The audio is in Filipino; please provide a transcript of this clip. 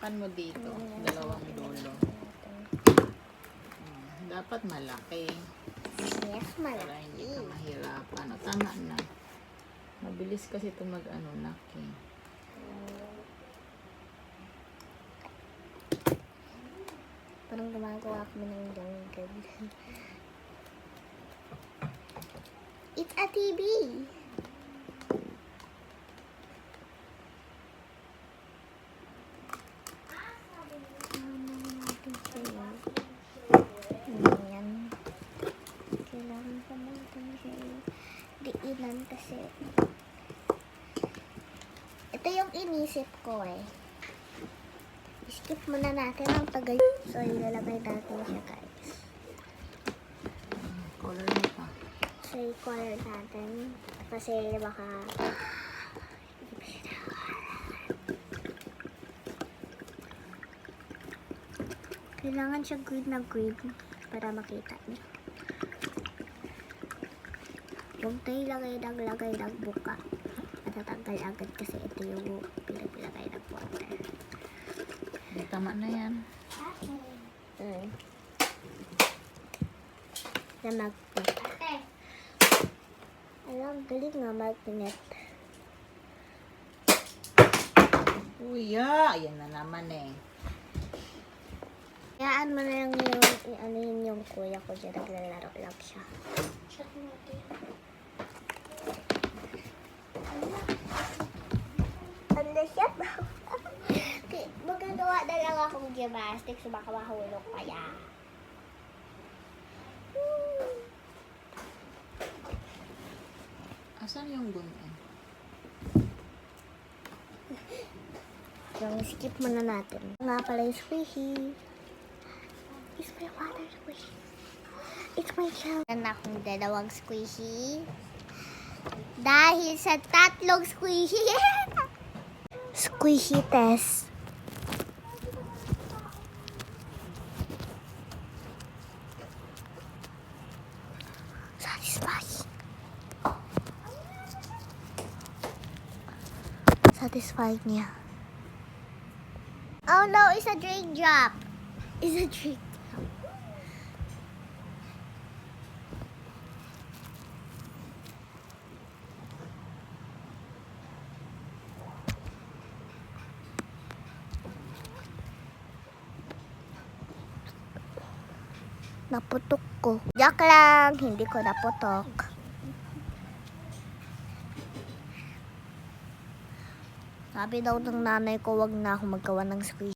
Hawakan mo dito. Dalawang dulo. Dapat malaki. Yes, Para hindi ka mahirapan. O, tama na. Mabilis kasi ito mag-nak eh. Parang gumagawa kami ng jungle. It's a TV! Ayan. Kailangan pa natin siya diinan kasi ito yung inisip ko eh. Skip muna natin ang tagal. So, ilalagay natin siya, guys. Color mo pa. So, i-color natin. Kasi baka kailangan siya green na green para makita niyo. Huwag tayo lagay ng buka. Matatanggal agad kasi ito yung pinagpilagay ng water. Tama na yan. Na magnet. Alam, galing nga magnet. Uya! Ayan na naman eh. Hayaan mo na lang yung ano yung kuya ko dyan. Naglalaro lang siya. Check natin. Ano siya ba? Magagawa na lang akong gymnastics. Baka mahulog pa yan. Asan yung gun eh? Yung skip muna natin. Nga pala yung squishy. It's my water squishy. It's my child. Meron akong dalawang squishy. Dahil sa tatlong squishy. Squishy test. Satisfying. Satisfying niya. Oh no, it's a drink drop. It's a drink drop. Naputok ko. Joke lang, hindi ko naputok. Sabi daw ng nanay ko, wag na ako maggawa ng squishy.